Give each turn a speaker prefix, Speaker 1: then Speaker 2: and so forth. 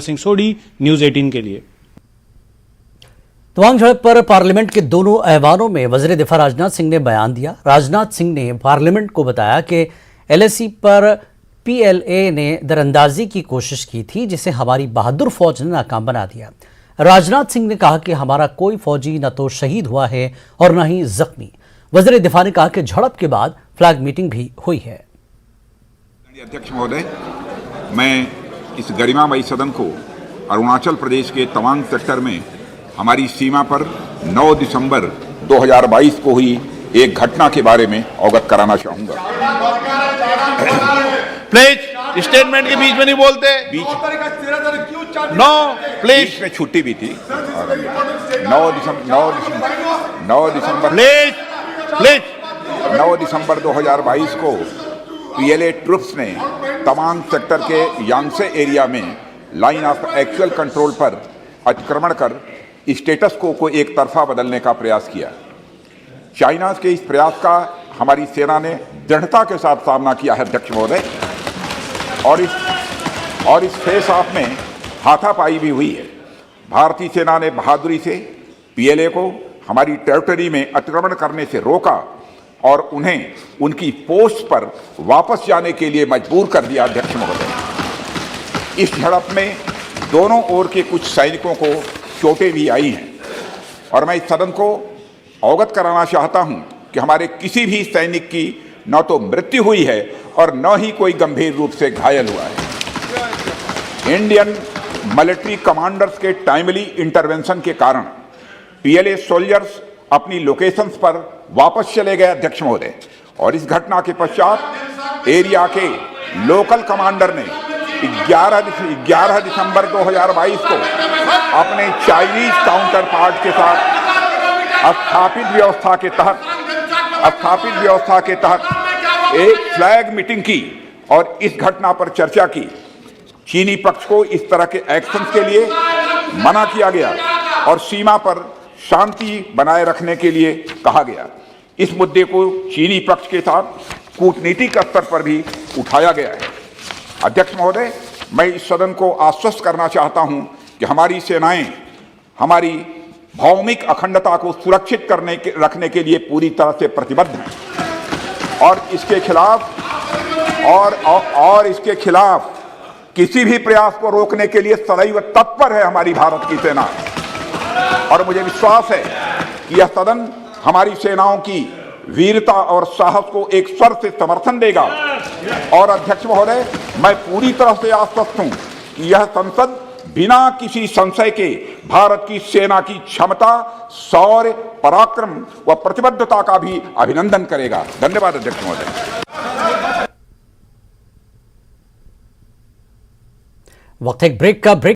Speaker 1: सिंह सोडी, news 18 के लिए।
Speaker 2: तवांग झड़प पर पार्लियामेंट के दोनों ऐवानों में वज़ीर दिफा राजनाथ सिंह ने बयान दिया। राजनाथ सिंह ने पार्लियामेंट को बताया कि LAC पर PLA ने दरअंदाजी की कोशिश की थी, जिसे हमारी बहादुर फौज ने नाकाम बना दिया। राजनाथ सिंह ने कहा कि हमारा कोई फौजी न तो शहीद हुआ है और न ही जख्मी। वज़ीर दिफा ने कहा कि झड़प के बाद फ्लैग मीटिंग भी हुई है।
Speaker 3: अध्यक्ष महोदय, मैं इस गरिमामयी सदन को अरुणाचल प्रदेश के तवांग सेक्टर में हमारी सीमा पर 9 दिसंबर 2022 को हुई एक घटना के बारे में अवगत कराना चाहूंगा।
Speaker 4: प्लीज स्टेटमेंट के बीच में नहीं बोलते। नो प्लीज
Speaker 3: में छुट्टी भी थी। 9 दिसंबर 2022 को PLA ट्रुप्स ने तवांग सेक्टर के यांगसे एरिया में लाइन ऑफ एक्चुअल कंट्रोल पर अतिक्रमण कर स्टेटस को एक तरफा बदलने का प्रयास किया। चाइना के इस प्रयास का हमारी सेना ने दृढ़ता के साथ सामना किया है अध्यक्ष महोदय, और इस फेस ऑफ में हाथापाई भी हुई है। भारतीय सेना ने बहादुरी से PLA को हमारी टेरिटरी में अतिक्रमण करने से रोका और उन्हें उनकी पोस्ट पर वापस जाने के लिए मजबूर कर दिया अध्यक्ष महोदय। इस झड़प में दोनों ओर के कुछ सैनिकों को चोटें भी आई हैं और मैं इस सदन को अवगत कराना चाहता हूं कि हमारे किसी भी सैनिक की न तो मृत्यु हुई है और न ही कोई गंभीर रूप से घायल हुआ है। इंडियन मिलिट्री कमांडर्स के टाइमली इंटरवेंशन के कारण PLA सोल्जर्स अपनी लोकेशंस पर वापस चले गए अध्यक्ष महोदय, और इस घटना के पश्चात एरिया के लोकल कमांडर ने 11 दिसंबर 2022 को अपने चाइनीज काउंटर पार्ट के साथ स्थापित व्यवस्था के तहत एक फ्लैग मीटिंग की और इस घटना पर चर्चा की। चीनी पक्ष को इस तरह के एक्शन के लिए मना किया गया और सीमा पर शांति बनाए रखने के लिए कहा गया। इस मुद्दे को चीनी पक्ष के साथ कूटनीतिक स्तर पर भी उठाया गया है। अध्यक्ष महोदय, मैं इस सदन को आश्वस्त करना चाहता हूं कि हमारी सेनाएं हमारी भौमिक अखंडता को सुरक्षित रखने के लिए पूरी तरह से प्रतिबद्ध हैं और इसके खिलाफ किसी भी प्रयास को रोकने के लिए सदैव तत्पर है हमारी भारत की सेना। और मुझे विश्वास है कि यह सदन हमारी सेनाओं की वीरता और साहस को एक स्वर से समर्थन देगा। और अध्यक्ष महोदय, मैं पूरी तरह से आश्वस्त हूं कि यह संसद बिना किसी संशय के भारत की सेना की क्षमता, शौर्य, पराक्रम व प्रतिबद्धता का भी अभिनंदन करेगा। धन्यवाद अध्यक्ष महोदय।
Speaker 2: वक्त एक ब्रेक का।